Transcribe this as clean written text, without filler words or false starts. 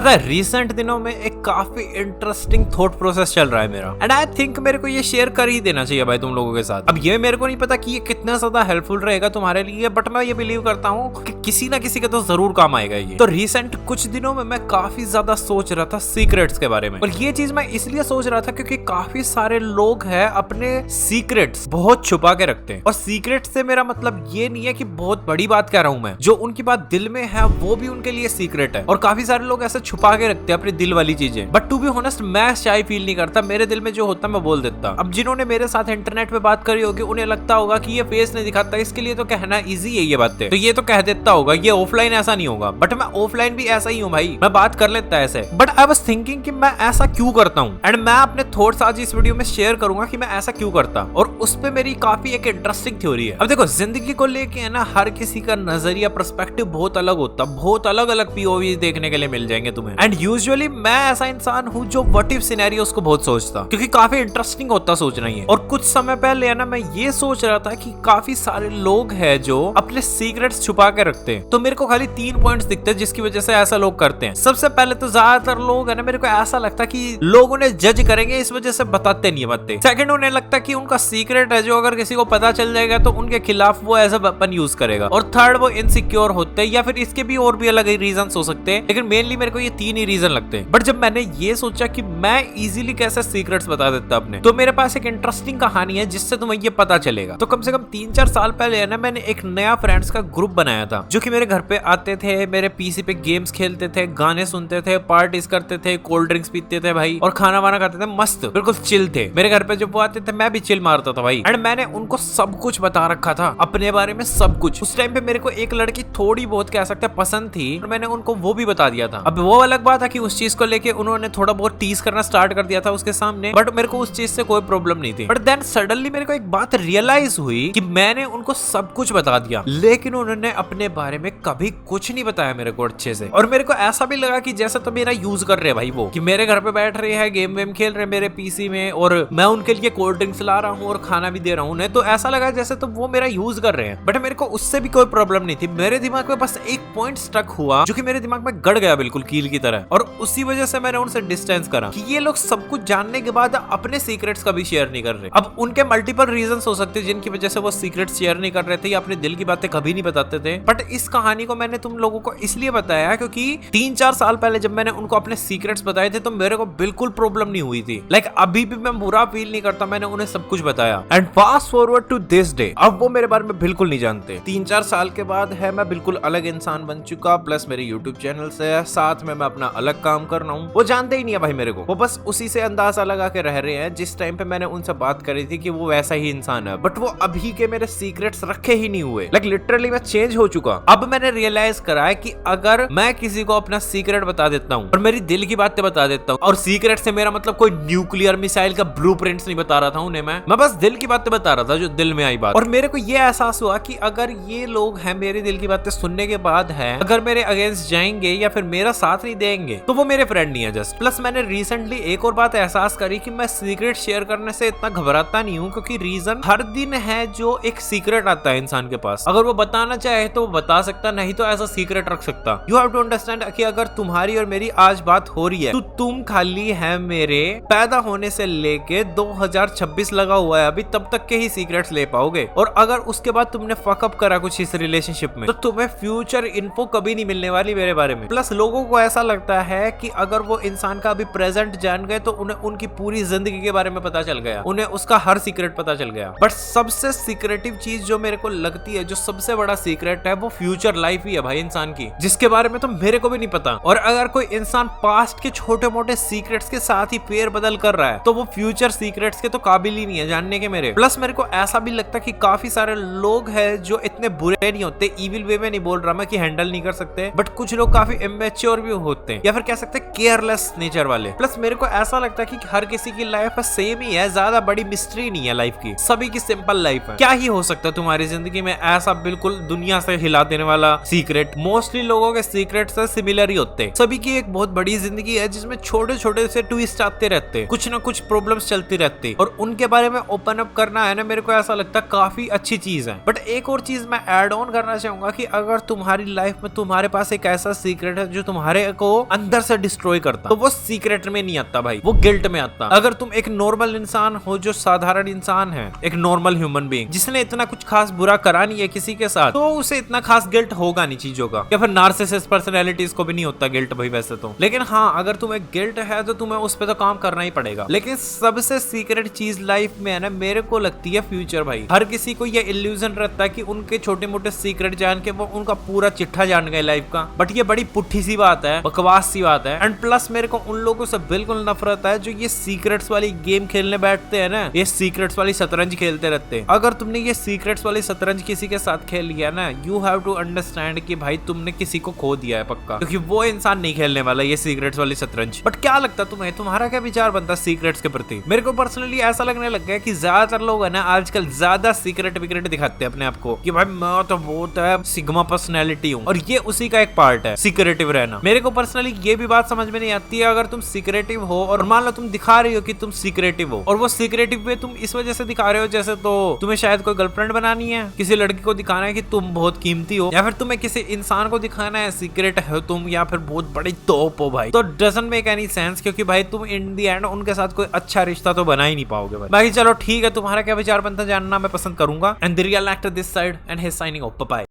Recent दिनों में एक काफी इंटरेस्टिंग थॉट प्रोसेस चल रहा है मेरा, एंड आई थिंक मेरे को ये शेयर कर ही देना चाहिए भाई तुम लोगों के साथ। अब ये मेरे को नहीं पता कि ये कितना ज्यादा हेल्पफुल रहेगा तुम्हारे लिए, बट मैं ये बिलीव करता हूँ कि किसी ना किसी के तो जरूर काम आएगा ये। तो रिसेंट कुछ दिनों में मैं काफी ज्यादा सोच रहा था सीक्रेट्स के बारे में, और ये चीज मैं इसलिए सोच रहा था क्योंकि काफी सारे लोग हैं अपने सीक्रेट्स बहुत छुपा के रखते हैं। और सीक्रेट से मेरा मतलब ये नहीं है कि बहुत बड़ी बात कह रहा हूं मैं, जो उनकी बात दिल में है वो भी उनके लिए सीक्रेट है। और काफी सारे लोग ऐसे छुपा के रखते हैं अपनी दिल वाली चीजें, बट टू बी ऑनेस्ट मैं शायद फील नहीं करता, मेरे दिल में जो होता मैं बोल देता। अब जिन्होंने मेरे साथ इंटरनेट पे बात करी होगी उन्हें लगता होगा कि ये फेस नहीं दिखाता, इसके लिए तो कहना इजी है ये बातें, तो ये तो कह देता होगा, ये ऑफलाइन ऐसा नहीं होगा। बट मैं ऑफलाइन भी ऐसा ही हूँ भाई, मैं बात कर लेता है ऐसे। बट आई वाज थिंकिंग कि मैं ऐसा क्यों करता हूँ, एंड मैं अपने थॉट्स आज इस वीडियो में शेयर करूंगा कि मैं ऐसा क्यों करता, और उस पे मेरी काफी एक इंटरेस्टिंग थ्योरी है। अब देखो, जिंदगी को लेके है ना, हर किसी का नजरिया पर्सपेक्टिव बहुत अलग होता, बहुत अलग अलग पीओवी देखने के लिए मिल जाएंगे तुम्हें। एंड यूजुअली मैं ऐसा इंसान हूँ जो व्हाट इफ सिनेरियोस को बहुत सोचता, क्योंकि काफी इंटरेस्टिंग होता सोचना ही है। और कुछ समय पहले है ना, मैं ये सोच रहा था कि काफी सारे लोग हैं जो अपने सीक्रेट्स छुपा के रखते हैं। तो मेरे को खाली 3 पॉइंट्स दिखते हैं जिसकी वजह से ऐसा लोग करते हैं। सबसे पहले तो ज्यादातर लोग है ना, मेरे को ऐसा लगता है कि लोग उन्हें जज करेंगे, इस वजह से बताते नहीं बातें। सेकंड, उन्हें लगता है कि उनका सीक्रेट है जो अगर किसी को पता चल जाएगा तो उनके खिलाफ वो एज अ वेपन यूज करेगा। और थर्ड, वो इनसिक्योर होते हैं, या फिर इसके भी और भी अलग रीजन हो सकते हैं, लेकिन मेनली मेरे को ये 3 ही रीजन लगते हैं। बट जब मैंने ये सोचा कि मैं इजीली कैसे सीक्रेट्स बता देता अपने, तो मेरे पास एक इंटरेस्टिंग कहानी है जिससे तुम्हें ये पता चलेगा। तो कम से कम 3-4 साल पहले है ना, मैंने एक नया फ्रेंड्स का ग्रुप बनाया था, जो कि मेरे घर पे आते थे, मेरे पीसी पे गेम्स खेलते थे, गाने सुनते थे, पार्टीज करते थे, कोल्ड ड्रिंक्स पीते थे भाई, और खाना वाना खाते थे, मस्त बिल्कुल चिल थे। मेरे घर पे जब वो आते थे मैं भी चिल मारता था भाई, एंड मैंने उनको सब कुछ बता रखा था अपने बारे में, सब कुछ। उस टाइम पे मेरे को एक लड़की थोड़ी बहुत कह सकते पसंद थी, और मैंने उनको वो भी बता दिया था। अब वो अलग बात है कि उस चीज को लेके उन्होंने थोड़ा बहुत टीज करना स्टार्ट कर दिया था उसके सामने, बट मेरे को उस चीज से कोई प्रॉब्लम नहीं थी। बट देन सडनली मेरे को एक बात रियलाइज हुई कि मैंने उनको सब कुछ बता दिया, लेकिन उन्होंने अपने बारे में कभी कुछ नहीं बताया मेरे को अच्छे से। और मेरे को ऐसा भी लगा कि जैसे तो मेरा यूज कर रहे भाई, वो कि मेरे घर पे बैठ रहे हैं, गेम वेम खेल रहे मेरे पीसी में, और मैं उनके लिए कोल्ड ड्रिंक्स ला रहा हूँ और खाना भी दे रहा हूँ उन्हें, तो ऐसा लगा जैसे तो वो मेरा यूज कर रहे हैं। बट मेरे को उससे भी कोई प्रॉब्लम नहीं थी। मेरे दिमाग में बस एक पॉइंट स्टक हुआ जो कि मेरे दिमाग में गड़ गया बिल्कुल कील की तरह, और उसी वजह से मैंने उनसे डिस्टेंस करा कि ये लोग सब कुछ जानने के बाद अपने सीक्रेट्स कभी शेयर नहीं कर रहे। अब उनके मल्टीपल रीजंस हो सकते हैं जिनकी वजह से वो सीक्रेट्स शेयर नहीं कर रहे थे या अपने दिल की बातें कभी नहीं बताते थे। बट इस कहानी को मैंने तुम लोगों को इसलिए बताया क्योंकि 3-4 साल पहले जब मैंने उनको अपने सीक्रेट्स बताए थे तो मेरे को बिल्कुल प्रॉब्लम नहीं हुई थी। लाइक अभी भी मैं बुरा फील नहीं करता, मैंने उन्हें सब कुछ बताया। And fast forward to this day, अब वो मेरे बारे में बिल्कुल नहीं जानते। 3-4 साल के बाद है मैं बिल्कुल अलग इंसान बन चुका, प्लस मेरे यूट्यूब चैनल से साथ में मैं अपना अलग काम कर रहा हूँ। वो जानते ही नहीं है भाई मेरे को, वो बस उसी से अंदाजा लगा के रह रहे हैं जिस टाइम पे मैंने उनसे बात करी थी कि वो वैसा ही इंसान है। बट वो अभी के मेरे सीक्रेट्स रखे ही नहीं हुए। लाइक लिटरली मैं चेंज हो चुका। अब मैंने रियलाइज करा है कि अगर मैं किसी को अपना सीक्रेट बता देता हूँ और मेरी दिल की बातें बता देता हूँ, और सीक्रेट से मेरा मतलब कोई न्यूक्लियर मिसाइल का ब्लूप्रिंट्स नहीं बता रहा था उन्हें, मैं बस दिल की बातें बता रहा था जो दिल में आई बात। और मेरे को ये एहसास हुआ कि अगर ये लोग हैं मेरे दिल की बातें सुनने के बाद है, अगर मेरे अगेंस्ट जाएंगे या फिर मेरा साथ नहीं देंगे, तो वो मेरे फ्रेंड नहीं है जस्ट। प्लस मैंने रिसेंटली एक और बात एहसास करी कि मैं सीक्रेट शेयर करने से इतना घबराता नहीं हूँ, क्योंकि रीजन हर दिन है जो एक सीक्रेट आता है इंसान के पास, अगर वो बताना चाहे तो वो बता सकता, नहीं तो ऐसा सीक्रेट रख सकता। यू हैव टू अंडरस्टैंड कि अगर तुम्हारी और मेरी आज बात हो रही है तो तुम खाली है मेरे पैदा होने से लेके 2026 लगा हुआ है अभी, तब तक के ही सीक्रेट्स ले पाओगे। और अगर उसके बाद तुमने फकअप करा कुछ इस रिलेशनशिप में, तो तुम्हें फ्यूचर इन्फो कभी नहीं मिलने वाली मेरे बारे में। प्लस लोगों को ऐसा लगता है कि अगर वो इंसान का अभी प्रेजेंट जान गए तो उन्हें उनकी पूरी जिंदगी के बारे में पता चल गया, उन्हें उसका हर सीक्रेट पता चल गया। बट सबसे सीक्रेटिव चीज जो मेरे को लगती है, जो सबसे बड़ा सीक्रेट है, वो फ्यूचर लाइफ ही है भाई इंसान की, जिसके बारे में तो मेरे को भी नहीं पता। और अगर कोई इंसान पास्ट के छोटे मोटे सीक्रेट्स के साथ ही फेर बदल कर रहा है तो वो फ्यूचर सीक्रेट्स के तो काबिल ही नहीं है जानने के मेरे। प्लस मेरे को ऐसा भी लगता है कि काफी सारे लोग हैं जो इतने बुरे नहीं होते, इविल वे में नहीं बोल रहा मैं कि हैंडल नहीं कर सकते, बट कुछ लोग काफी इमेच्योर भी होते हैं, या फिर कह सकते हैं केयरलेस नेचर वाले। प्लस मेरे को ऐसा लगता है कि हर किसी की लाइफ सेम ही है, ज्यादा बड़ी मिस्ट्री नहीं है लाइफ की, सभी की सिंपल लाइफ है। क्या ही हो सकता है तुम्हारी जिंदगी में ऐसा बिल्कुल दुनिया से हिला देने वाला सीक्रेट? मोस्टली लोगों के सीक्रेट से सिमिलर ही होते हैं। सभी की एक बहुत बड़ी जिंदगी है जिसमें छोटे छोटे से ट्विस्ट आते रहते हैं, कुछ ना कुछ प्रॉब्लम्स चलती रहती है, और उनके बारे में ओपन ओपन अप करना है ना, मेरे को ऐसा लगता है काफी अच्छी चीज है। बट एक और चीज मैं ऐड ऑन करना चाहूंगा कि अगर तुम्हारी लाइफ में तुम्हारे पास एक ऐसा सीक्रेट है जो तुम्हारे को अंदर से डिस्ट्रॉय करता, तो वो सीक्रेट में नहीं आता भाई, वो गिल्ट में आता। अगर तुम एक नॉर्मल इंसान हो, जो साधारण इंसान है, एक नॉर्मल ह्यूमन बीइंग जिसने इतना कुछ खास बुरा करा नहीं है किसी के साथ, तो उसे इतना खास गिल्ट होगा नहीं चीजों का। या फिर नार्सिसिस्ट पर्सनैलिटीज को भी नहीं होता गिल्ट भाई वैसे तो। लेकिन हाँ, अगर तुम्हें गिल्ट है तो तुम्हें उस पर तो काम करना ही पड़ेगा। लेकिन सबसे सीक्रेट चीज लाइफ में है ना, मेरे को लगती है फ्यूचर भाई। हर किसी को ये इल्यूजन रहता है कि उनके छोटे मोटे सीक्रेट जान के वो उनका पूरा चिट्ठा जान गए लाइफ का। बट ये बड़ी पुट्ठी सी बात है, बकवास सी बात है। एंड प्लस मेरे को उन लोगों से बिल्कुल नफरत है जो ये सीक्रेट्स वाली गेम खेलने बैठते हैं ना, ये सीक्रेट्स वाली शतरंज खेलते रहते हैं। अगर तुमने ये सीक्रेट्स वाली शतरंज किसी के साथ खेल लिया ना, यू हैव टू अंडरस्टैंड कि भाई तुमने किसी को खो दिया है पक्का, क्योंकि वो इंसान नहीं खेलने वाला ये सीक्रेट्स वाली शतरंज। बट क्या लगता है तुम्हें, तुम्हारा क्या विचार बनता है सीक्रेट्स के प्रति? मेरे को पर्सनली ऐसा लगने लग गया कि ज्यादातर लोग है ना आजकल ज्यादा सीक्रेट विक्रेट दिखाते हैं अपने आप को कि भाई मैं तो बहुत है सिग्मा पर्सनैलिटी हूँ, और ये उसी का एक पार्ट है सीक्रेटिव रहना। मेरे को पर्सनली ये भी बात समझ में नहीं आती है, अगर तुम सीक्रेटिव हो और मान लो तुम दिखा रही हो कि तुम सीक्रेटिव हो, और वो सीक्रेटिव पे तुम इस वजह से दिखा रहे हो जैसे तो तुम्हें शायद कोई गर्लफ्रेंड बनानी है, किसी लड़की को दिखाना है कि तुम बहुत कीमती हो, या फिर तुम्हें किसी इंसान को दिखाना है सीक्रेट हो तुम, या फिर बहुत बड़ी तोप हो भाई, तो डजंट मेक एनी सेंस, क्योंकि भाई तुम इन दी एंड उनके साथ कोई अच्छा रिश्ता तो बना ही नहीं पाओगे भाई। बाकी चलो ठीक है, तुम्हारा क्या विचार बनता जानना मैं पसंद करूंगा। And the real actor this side and he signing off, bye.